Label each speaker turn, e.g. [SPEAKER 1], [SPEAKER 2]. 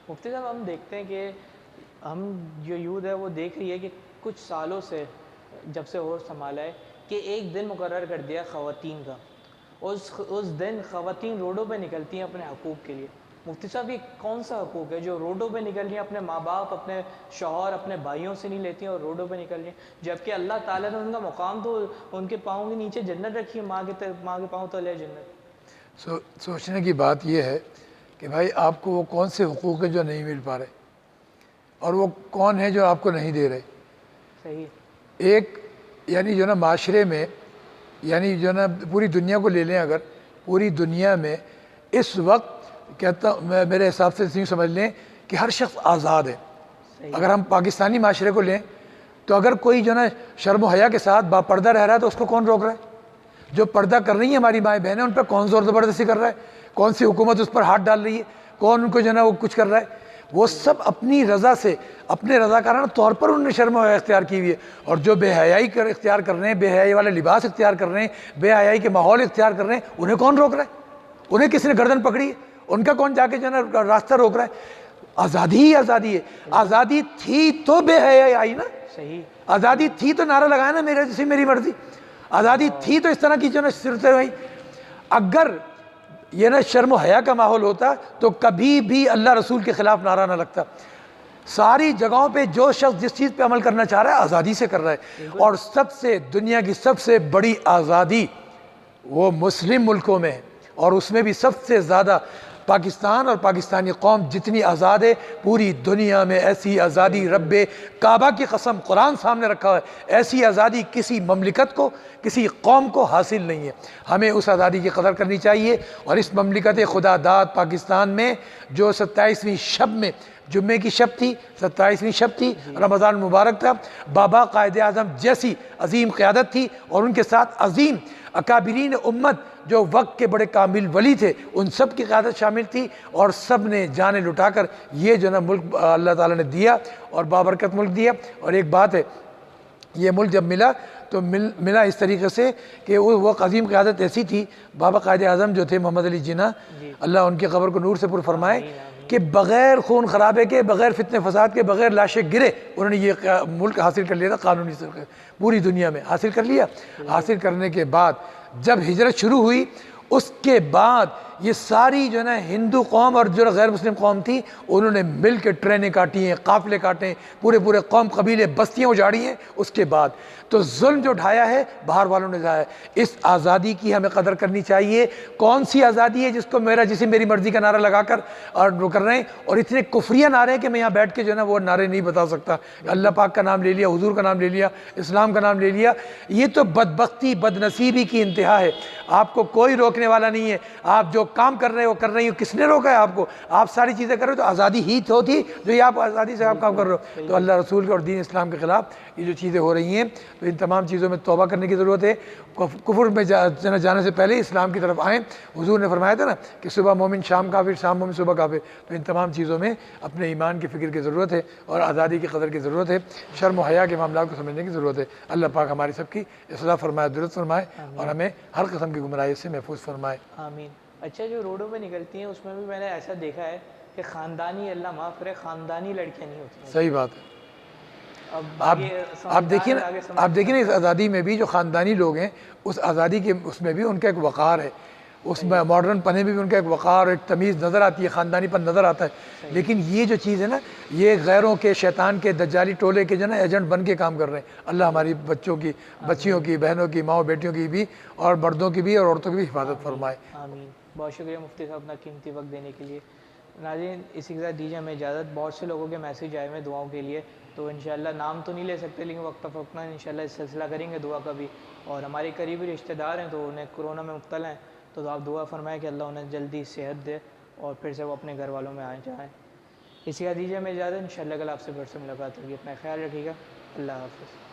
[SPEAKER 1] مفتی صاحب ہم دیکھتے ہیں کہ ہم جو یوتھ ہے وہ دیکھ رہی ہے کہ کچھ سالوں سے جب سے ہوش سنبھالا ہے کہ ایک دن مقرر کر دیا خواتین کا، اس دن خواتین روڈوں پہ نکلتی ہیں اپنے حقوق کے لیے۔ مفتی صاحب یہ کون سا حقوق ہے جو روڈوں پہ نکل رہی ہیں، اپنے ماں باپ، اپنے شوہر، اپنے بھائیوں سے نہیں لیتی ہیں اور روڈوں پہ نکل رہی ہیں، جبکہ اللہ تعالیٰ نے ان کا مقام تو ان کے پاؤں کے نیچے جنت رکھی ہے، ماں کے پاؤں تلے جنت۔
[SPEAKER 2] سوچنے کی بات یہ ہے کہ بھائی آپ کو وہ کون سے حقوق ہیں جو نہیں مل پا رہے، اور وہ کون ہے جو آپ کو نہیں دے رہے۔
[SPEAKER 1] صحیح۔
[SPEAKER 2] ایک یعنی جو نا معاشرے میں، یعنی جو نا پوری دنیا کو لے لیں، اگر پوری دنیا میں اس وقت کہتا ہوں میرے حساب سے یوں سمجھ لیں کہ ہر شخص آزاد ہے۔ اگر ہم پاکستانی معاشرے کو لیں تو اگر کوئی جو نا شرم و حیا کے ساتھ با پردہ رہ رہا ہے تو اس کو کون روک رہا ہے؟ جو پردہ کر رہی ہیں ہماری مائیں بہنیں، ان پہ کون زور زبردستی کر رہا ہے؟ کون سی حکومت اس پر ہاتھ ڈال رہی ہے؟ کون ان کو جو نا وہ کچھ کر رہا ہے؟ وہ سب اپنی رضا سے، اپنے رضاکارانہ طور پر انہوں نے شرم و حیا اختیار کی ہوئی ہے۔ اور جو بے حیائی اختیار کر رہے ہیں، بے حیائی والے لباس اختیار کر رہے ہیں، بے حیائی کے ماحول اختیار کر رہے ہیں، انہیں کون روک رہا ہے؟ انہیں کس نے گردن پکڑی ہے؟ ان کا کون جا کے جو نا راستہ روک رہا ہے؟ آزادی ہی آزادی ہے۔ آزادی تھی تو بے حیائی آئی نا۔
[SPEAKER 1] صحیح۔
[SPEAKER 2] آزادی تھی تو نعرہ لگایا نا میرے جیسی میری مرضی۔ آزادی تھی تو اس طرح کی جو نا صورتیں ہوئی۔ اگر یہ نا شرم و حیا کا ماحول ہوتا تو کبھی بھی اللہ رسول کے خلاف نعرہ نہ لگتا۔ ساری جگہوں پہ جو شخص جس چیز پہ عمل کرنا چاہ رہا ہے آزادی سے کر رہا ہے، اور سب سے دنیا کی سب سے بڑی آزادی وہ مسلم ملکوں میں ہے، اور اس میں بھی سب سے زیادہ پاکستان اور پاکستانی قوم جتنی آزاد ہے پوری دنیا میں، ایسی آزادی رب کعبہ کی قسم قرآن سامنے رکھا ہے، ایسی آزادی کسی مملکت کو، کسی قوم کو حاصل نہیں ہے۔ ہمیں اس آزادی کی قدر کرنی چاہیے، اور اس مملکت خدا داد پاکستان میں جو 27ویں شب میں، جمعے کی شب تھی، 27ویں شب تھی، رمضان مبارک تھا، بابا قائد اعظم جیسی عظیم قیادت تھی، اور ان کے ساتھ عظیم اکابرین امت جو وقت کے بڑے کامل ولی تھے، ان سب کی قیادت شامل تھی، اور سب نے جانیں لٹا کر یہ جو نا ملک اللہ تعالیٰ نے دیا، اور بابرکت ملک دیا۔ اور ایک بات ہے، یہ ملک جب ملا تو ملا اس طریقے سے کہ وہ عظیم قیادت ایسی تھی، بابا قائد اعظم جو تھے محمد علی جناح، اللہ ان کی قبر کو نور سے پر فرمائے، کہ بغیر خون خرابے کے، بغیر فتنے فساد کے، بغیر لاشیں گرے انہوں نے یہ ملک حاصل کر لیا تھا، قانونی پوری دنیا میں حاصل کر لیا۔ حاصل کرنے کے بعد جب ہجرت شروع ہوئی، اس کے بعد یہ ساری جو ہے نا ہندو قوم اور جو غیر مسلم قوم تھی، انہوں نے مل کے ٹرینیں کاٹی ہیں، قافلے کاٹے ہیں، پورے قوم قبیلے بستیاں اجاڑی ہیں۔ اس کے بعد تو ظلم جو ڈھایا ہے باہر والوں نے ڈھایا ہے۔ اس آزادی کی ہمیں قدر کرنی چاہیے۔ کون سی آزادی ہے جس کو میری مرضی کا نعرہ لگا کر اور وہ کر رہے ہیں، اور اتنے کفریہ نعرے ہیں کہ میں یہاں بیٹھ کے جو ہے نا وہ نعرے نہیں بتا سکتا۔ اللہ پاک کا نام لے لیا، حضور کا نام لے لیا، اسلام کا نام لے لیا۔ یہ تو بدبختی، بدنصیبی کی انتہا ہے۔ آپ کو کوئی روکنے والا نہیں ہے، آپ جو کام کر رہے ہو کر رہی ہو، کس نے روکا ہے آپ کو؟ آپ ساری چیزیں کر رہے ہو تو آزادی ہی تو تھی جو یہ آپ آزادی سے آپ کام کر رہے ہو۔ تو اللہ رسول کے اور دین اسلام کے خلاف یہ جو چیزیں ہو رہی ہیں، تو ان تمام چیزوں میں توبہ کرنے کی ضرورت ہے۔ کفر میں جانے سے پہلے اسلام کی طرف آئیں۔ حضور نے فرمایا تھا نا کہ صبح مومن شام کافر، شام مومن صبح کافر۔ تو ان تمام چیزوں میں اپنے ایمان کی فکر کی ضرورت ہے، اور آزادی کی قدر کی ضرورت ہے، شرم و حیا کے معاملات کو سمجھنے کی ضرورت ہے۔ اللہ پاک ہماری سب کی اصلاح فرمائے، درست فرمائے، اور ہمیں ہر قسم کی گمراہی سے محفوظ فرمائے۔
[SPEAKER 1] آمین۔ اچھا، جو روڈوں پہ نکلتی ہیں اس میں بھی میں نے ایسا دیکھا ہے کہ خاندانی، اللہ معاف کرے، خاندانی لڑکیاں نہیں ہوتی ہیں۔
[SPEAKER 2] صحیح بات ہے۔
[SPEAKER 1] آپ دیکھیے
[SPEAKER 2] نا اس آزادی میں بھی جو خاندانی لوگ ہیں، اس آزادی کے اس میں بھی ان کا ایک وقار ہے، اس میں ماڈرن پنے میں بھی ان کا ایک وقار اور ایک تمیز نظر آتی ہے، خاندانی پن نظر آتا ہے۔ لیکن یہ جو چیز ہے نا، یہ غیروں کے، شیطان کے، دجالی ٹولے کے جو نا ایجنٹ بن کے کام کر رہے ہیں۔ اللہ ہماری بچیوں کی، بہنوں کی، ماؤں بیٹیوں کی بھی، اور مردوں کی بھی، اور عورتوں کی بھی حفاظت فرمائے۔
[SPEAKER 1] آمین۔ بہت شکریہ مفتی صاحب اپنا قیمتی وقت دینے کے لیے۔ ناظرین، اسی کے ساتھ دیجیے ہمیں اجازت۔ بہت سے لوگوں کے میسیج آئے ہوئے دعاؤں کے لیے، تو انشاءاللہ نام تو نہیں لے سکتے، لیکن وقت فوقتاً انشاءاللہ اس سلسلہ کریں گے دعا کا بھی۔ اور ہمارے قریبی رشتہ دار ہیں تو انہیں کرونا میں مبتلا ہیں، تو آپ دعا فرمائیں کہ اللہ انہیں جلدی صحت دے اور پھر سے وہ اپنے گھر والوں میں آئیں جائیں۔ اسی کا دیجیے ہمیں اجازت، انشاءاللہ کل آپ سے پھر سے ملاقات ہوگی۔ اپنا خیال رکھیے گا۔ اللہ حافظ۔